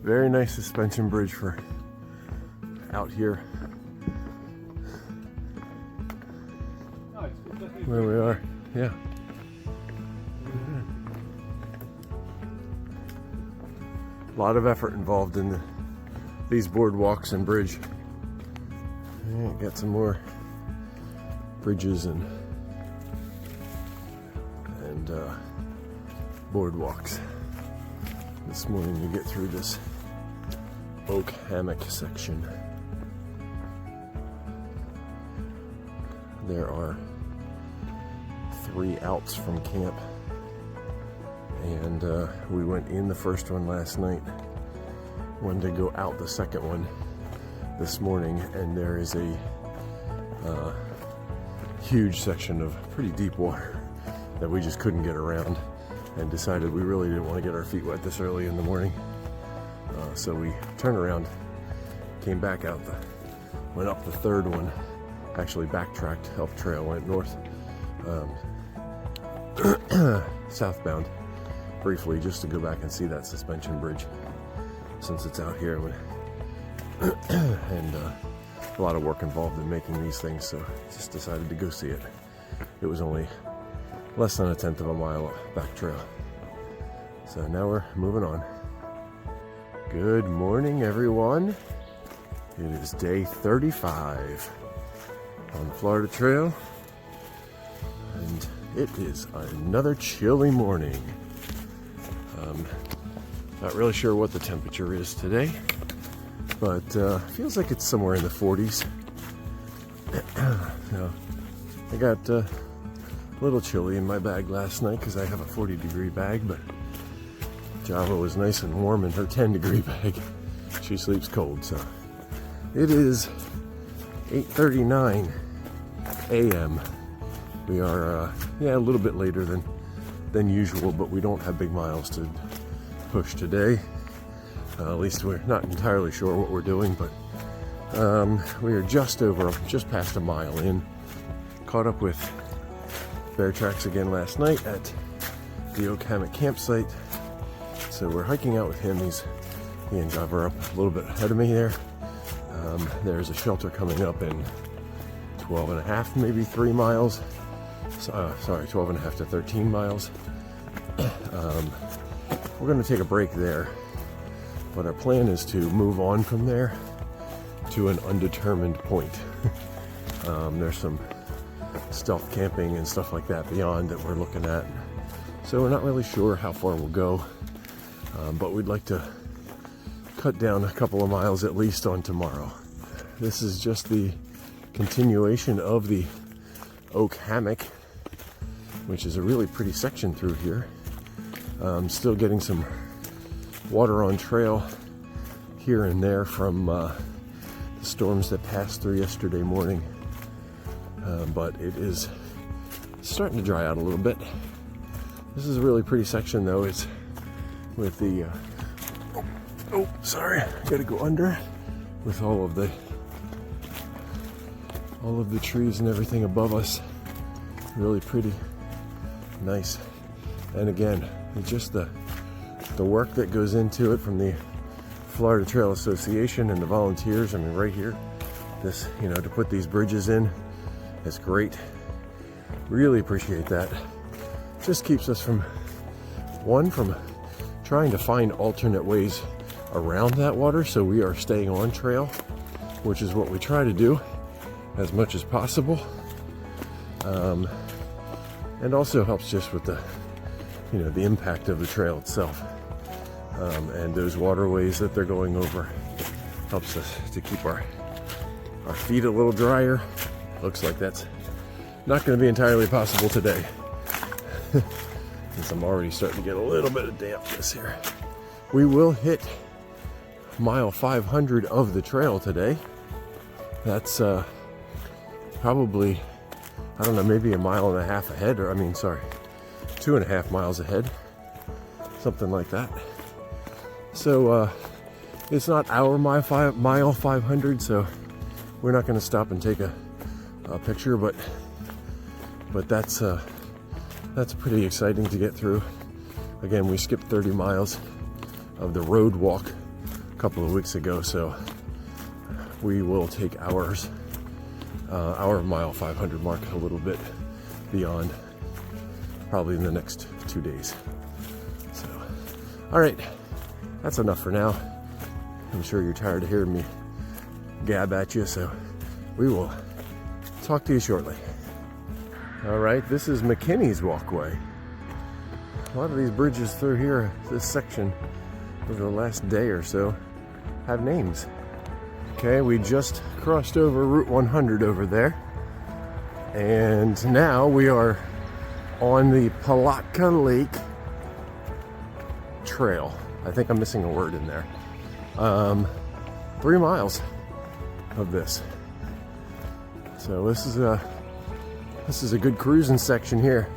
Very nice suspension bridge for out here where we are. Yeah. A lot of effort involved in these boardwalks and bridge. Yeah, got some more bridges and boardwalks. This morning you get through this oak hammock section. There are 3 outs from camp, and we went in the first one last night. Wanted to go out the second one this morning, and there is a huge section of pretty deep water that we just couldn't get around, and decided we really didn't want to get our feet wet this early in the morning. So we turned around, came back out, went up the third one, actually backtracked up trail, went north, southbound briefly just to go back and see that suspension bridge since it's out here. And a lot of work involved in making these things, so just decided to go see it. It was only less than 1/10 of a mile back trail. So now we're moving on. Good morning, everyone. It is day 35 on the Florida Trail, and it is another chilly morning. Not really sure what the temperature is today, but feels like it's somewhere in the 40s. So I got a little chilly in my bag last night because I have a 40-degree bag, but Java was nice and warm in her 10-degree bag. She sleeps cold. So it is 8:39 a.m. We are a little bit later than usual, but we don't have big miles to push today. At least we're not entirely sure what we're doing, but we are just past a mile in. Caught up with Bear Tracks again last night at the Oak Hammock campsite. So we're hiking out with him. He and Java are up a little bit ahead of me there. There's a shelter coming up in 12.5, maybe 3 miles. 12.5 to 13 miles. We're going to take a break there, but our plan is to move on from there to an undetermined point. There's some stealth camping and stuff like that beyond that we're looking at, so we're not really sure how far we'll go, but we'd like to cut down a couple of miles at least on tomorrow. This is just the continuation of the Oak Hammock, which is a really pretty section through here. Still getting some water on trail here and there from the storms that passed through yesterday morning, but it is starting to dry out a little bit. This is a really pretty section though. It's with the sorry, I gotta go under, with all of the trees and everything above us. Really pretty, nice. And again, it's just the work that goes into it from the Florida Trail Association and the volunteers. I mean, right here, this, to put these bridges in, it's great. Really appreciate that. Just keeps us from trying to find alternate ways around that water, so we are staying on trail, which is what we try to do as much as possible. And also helps just with the impact of the trail itself, and those waterways that they're going over. Helps us to keep our feet a little drier. Looks like that's not going to be entirely possible today, since I'm already starting to get a little bit of dampness here. We will hit mile 500 of the trail today. That's probably, I don't know, maybe 1.5 miles ahead, 2.5 miles ahead, something like that. So it's not our mile 500, so we're not going to stop and take a picture, but that's pretty exciting to get through. Again, we skipped 30 miles of the road walk couple of weeks ago, so we will take ours, our mile 500 mark a little bit beyond, probably in the next 2 days. So, all right, that's enough for now. I'm sure you're tired of hearing me gab at you, so we will talk to you shortly. All right, this is McKinney's Walkway. A lot of these bridges through here, this section, over the last day or so, have names. Okay, we just crossed over Route 100 over there, and now we are on the Palatka Lake Trail. I think I'm missing a word in there. 3 miles of this. So this is a good cruising section here.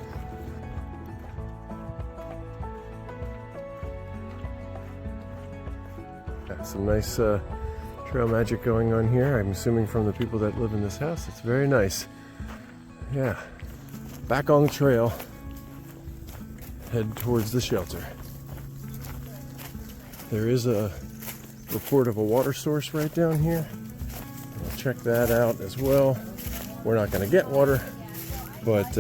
Got some nice trail magic going on here. I'm assuming from the people that live in this house. It's very nice. Yeah. Back on the trail. Head towards the shelter. There is a report of a water source right down here. I'll check that out as well. We're not going to get water, but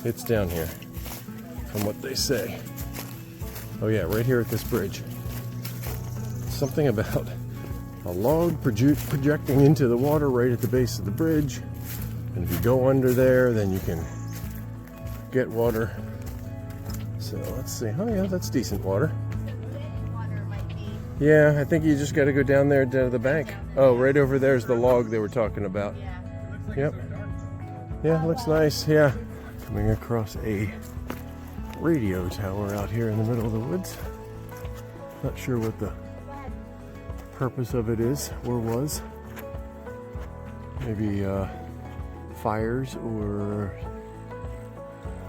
it's down here from what they say. Oh yeah, right here at this bridge. Something about a log projecting into the water right at the base of the bridge. And if you go under there, then you can get water. So let's see. Oh yeah, that's decent water. Yeah, I think you just got to go down there to the bank. Oh, right over there's the log they were talking about. Yep. Yeah, looks nice. Yeah. Coming across a radio tower out here in the middle of the woods. Not sure what the purpose of it is or was. Maybe fires or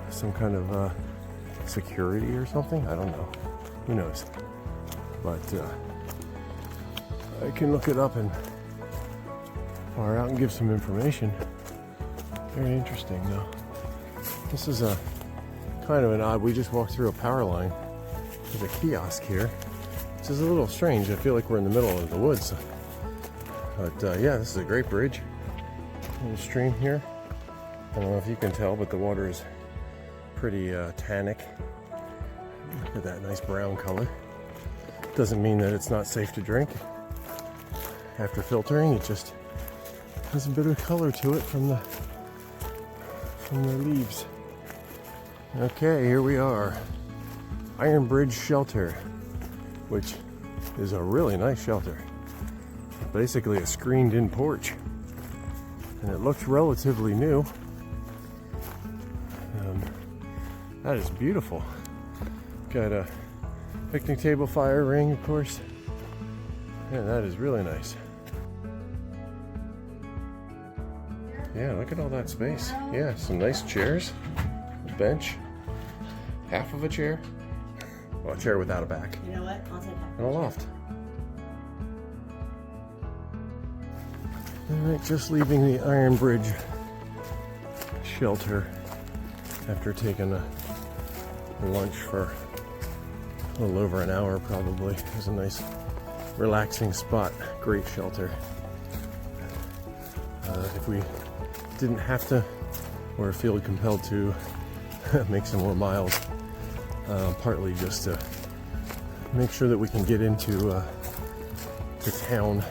some kind of security or something. I don't know. Who knows? But I can look it up and far out and give some information. Very interesting though. This is a kind of an odd, we just walked through a power line. There's a kiosk here, which is a little strange. I feel like we're in the middle of the woods. But yeah, this is a great bridge. Little stream here. I don't know if you can tell, but the water is pretty tannic. Look at that nice brown color. Doesn't mean that it's not safe to drink. After filtering, it just has a bit of color to it from the leaves. Okay, here we are. Iron Bridge Shelter, which is a really nice shelter. Basically a screened-in porch. And it looks relatively new. That is beautiful. Got a picnic table, fire ring, of course. Yeah, that is really nice. Yeah, look at all that space. Yeah, some nice chairs, a bench, half of a chair. Well, a chair without a back. You know what? I'll take that. And a loft. All right, just leaving the Iron Bridge shelter after taking a lunch for a little over an hour probably. It was a nice relaxing spot, great shelter. If we didn't have to or feel compelled to make some more miles, partly just to make sure that we can get into the town.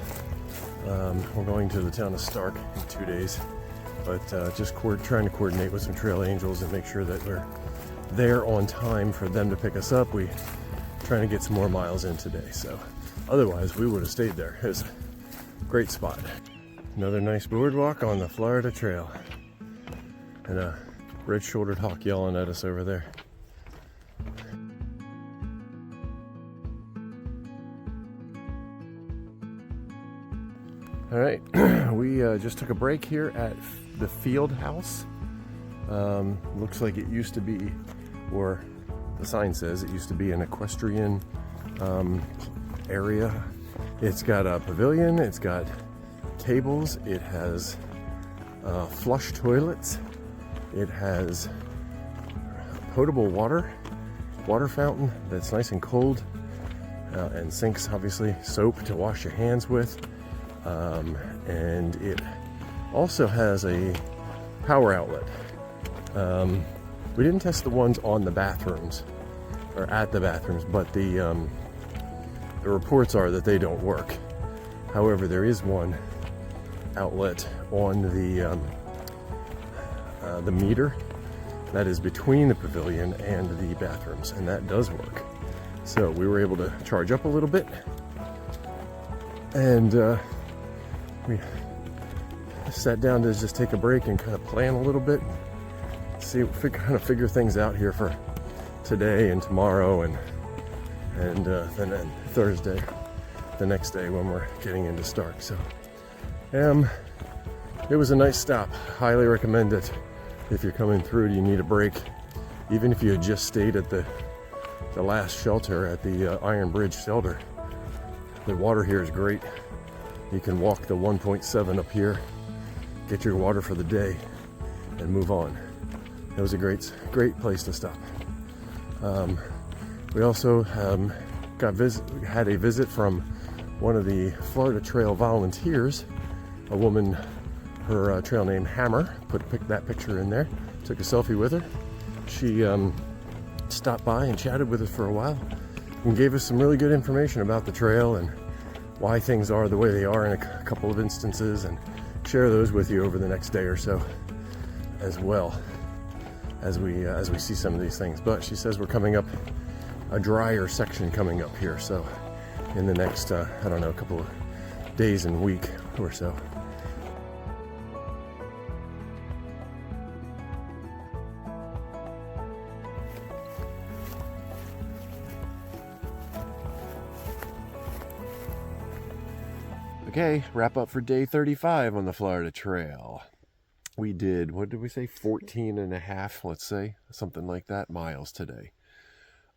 We're going to the town of Stark in 2 days, but just trying to coordinate with some trail angels and make sure that we're there on time for them to pick us up. We trying to get some more miles in today, so otherwise we would have stayed there. It was a great spot. Another nice boardwalk on the Florida Trail, and a red-shouldered hawk yelling at us over there. All right, we just took a break here at the Field House. Looks like it used to be, or the sign says it used to be, an equestrian area. It's got a pavilion, it's got tables, it has flush toilets, it has potable water fountain that's nice and cold. and sinks, obviously, soap to wash your hands with. And it also has a power outlet. We didn't test the ones on the bathrooms or at the bathrooms, but the reports are that they don't work. However, there is one outlet on the meter that is between the pavilion and the bathrooms, and that does work. So we were able to charge up a little bit, and we sat down to just take a break and kind of plan a little bit, see, kind of figure things out here for today and tomorrow, and then Thursday, the next day when we're getting into Stark. So it was a nice stop. Highly recommend it if you're coming through. You need a break, even if you had just stayed at the last shelter at the Iron Bridge shelter. The water here is great. You can walk the 1.7 up here, get your water for the day, and move on. It was a great place to stop. We also had a visit from one of the Florida Trail volunteers, a woman, her trail name Hammer. Put that picture in there, took a selfie with her. She stopped by and chatted with us for a while and gave us some really good information about the trail and why things are the way they are in a couple of instances, and share those with you over the next day or so, as well as we see some of these things. But she says we're coming up a drier section coming up here, so in the next I don't know, a couple of days and week or so. Okay, wrap up for day 35 on the Florida Trail. We did, what did we say, 14 and a half, let's say, something like that, miles today.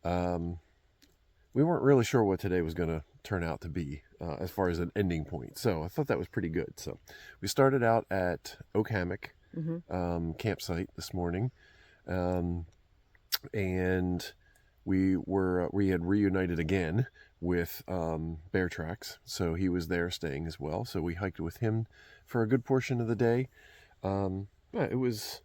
We weren't really sure what today was going to turn out to be as far as an ending point, so I thought that was pretty good. So we started out at Oak Hammock campsite this morning, and we had reunited again with Bear Tracks, so he was there staying as well. So we hiked with him for a good portion of the day. But it was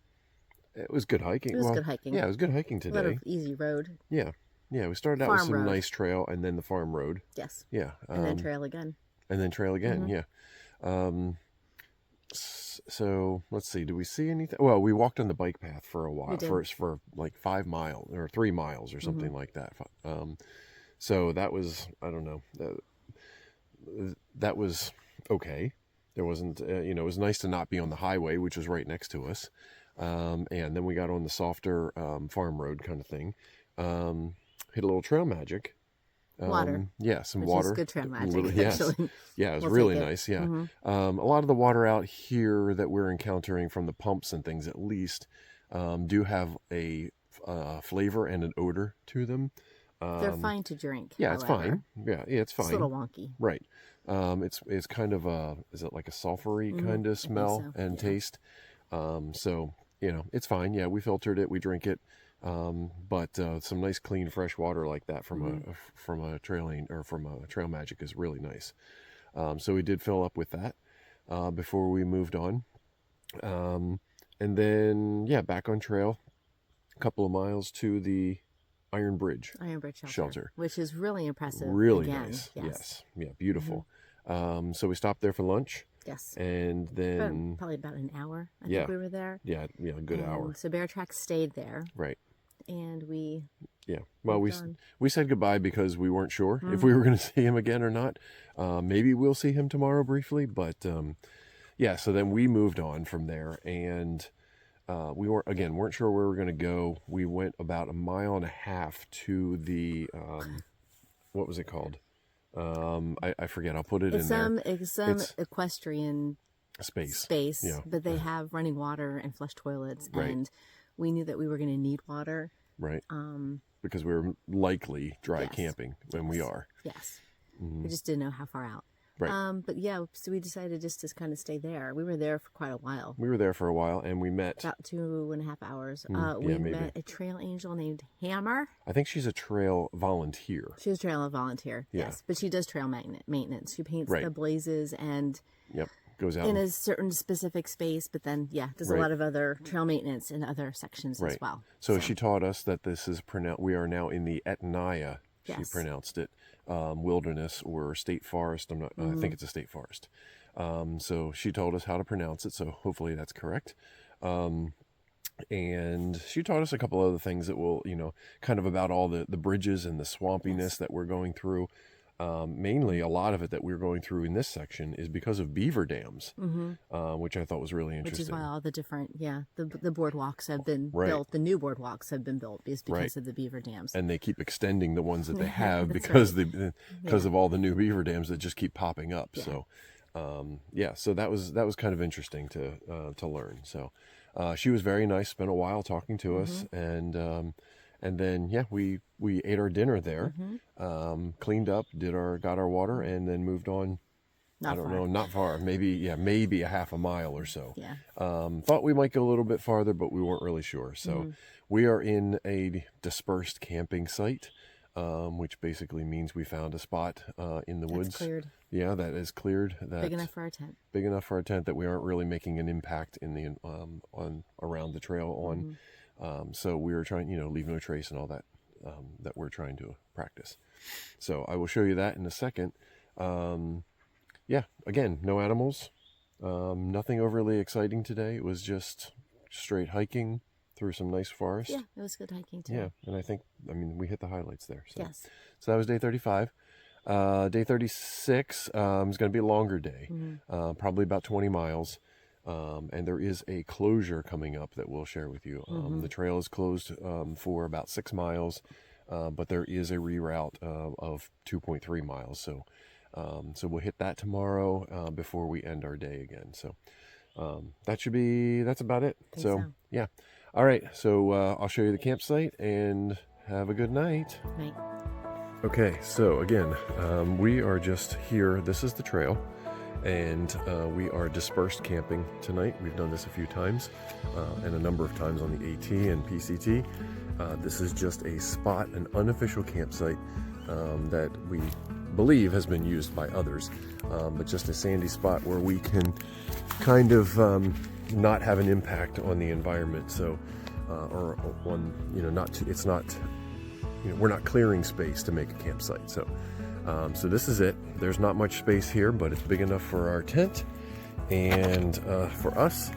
good hiking. It was good hiking. Yeah, it was good hiking today. A lot of easy road. Yeah, we started out with some nice trail, and then the farm road. Yes. Yeah. And then trail again. Yeah. So let's see. Do we see anything? Well, we walked on the bike path for a while, for like 5 miles or 3 miles or something like that. So that was, I don't know, that was okay. There wasn't, it was nice to not be on the highway, which was right next to us. And then we got on the softer farm road kind of thing. Hit a little trail magic. Water. Yeah, some which water. Is good trail magic, Yes. actually. Yeah, it was really nice, yeah. A lot of the water out here that we're encountering from the pumps and things, at least, do have a flavor and an odor to them. They're fine to drink. Yeah, however. it's fine. Yeah, it's fine. It's a little wonky. Right. It's kind of is it like a sulfury kind of smell and taste? So, it's fine. Yeah, we filtered it, we drink it. But some nice clean fresh water like that from a Trail Magic is really nice. So we did fill up with that before we moved on. And then back on trail, a couple of miles to the Iron Bridge shelter, which is really impressive. Really nice. Yes. Yeah, beautiful. So we stopped there for lunch. Yes. And then probably about an hour. I think we were there. Yeah, a good hour. So Bear Tracks stayed there. Right. And we we said goodbye because we weren't sure if we were going to see him again or not. Maybe we'll see him tomorrow briefly, but so then we moved on from there, and we weren't sure where we were going to go. We went about 1.5 miles to the what was it called? I forget. I'll put it in there. It's some equestrian space. Yeah. But they have running water and flush toilets, and we knew that we were going to need water. Right. Because we were likely dry camping when we are. Yes. We just didn't know how far out. Right. But yeah, so we decided just to kind of stay there. We were there for quite a while. We were there for a while, and we met. About 2.5 hours. Yeah, We maybe. met a trail angel named Hammer. I think she's a trail volunteer. She was a trail volunteer, Yeah. yes. But she does trail maintenance. She paints Right. the blazes and Yep, goes out in a certain specific space, but then, yeah, does a Right. lot of other trail maintenance in other sections as Right. well. So she taught us that this is pronounced. We are now in the Etnaya. She Yes. pronounced it wilderness or state forest. I'm not. I think it's a state forest. So she told us how to pronounce it. So hopefully that's correct. And she taught us a couple other things that will, kind of about all the bridges and the swampiness that we're going through. Mainly, a lot of it that we're going through in this section is because of beaver dams, which I thought was really interesting. Which is why all the different, the boardwalks have been Right. built. The new boardwalks have been built because Right. of the beaver dams. And they keep extending the ones that they have That's because right. because of all the new beaver dams that just keep popping up. Yeah. So, so that was kind of interesting to learn. So, she was very nice. Spent a while talking to us, and then we ate our dinner there, cleaned up, got our water, and then moved on. Not I don't far. know, not far. Maybe a half a mile or so. Yeah. Thought we might go a little bit farther, but we weren't really sure. So we are in a dispersed camping site, which basically means we found a spot in the That's woods. cleared. Yeah, that is cleared. That's Big enough for our tent. Big enough for our tent that we aren't really making an impact in the on around the trail on. So we were trying, leave no trace and all that that we're trying to practice. So I will show you that in a second. Again, no animals, nothing overly exciting today. It was just straight hiking through some nice forest. Yeah, it was good hiking too. Yeah, and we hit the highlights there. So. Yes. So that was day 35. Day 36 is going to be a longer day, probably about 20 miles. And there is a closure coming up that we'll share with you. The trail is closed for about 6 miles, but there is a reroute of 2.3 miles. So we'll hit that tomorrow before we end our day again. So that's about it. So yeah. All right. So I'll show you the campsite and have a good night. Night. Okay, so again, we are just here. This is the trail, and we are dispersed camping tonight. We've done this a few times, and a number of times on the AT and PCT. This is just a spot, an unofficial campsite that we believe has been used by others, but just a sandy spot where we can kind of not have an impact on the environment. So, or on, it's not. We're not clearing space to make a campsite. So this is it. There's not much space here, but it's big enough for our tent and for us.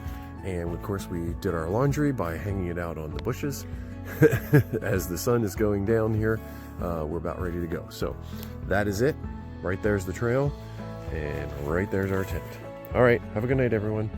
And of course, we did our laundry by hanging it out on the bushes. As the sun is going down here, we're about ready to go. So that is it. Right there's the trail, and right there's our tent. All right. Have a good night, everyone.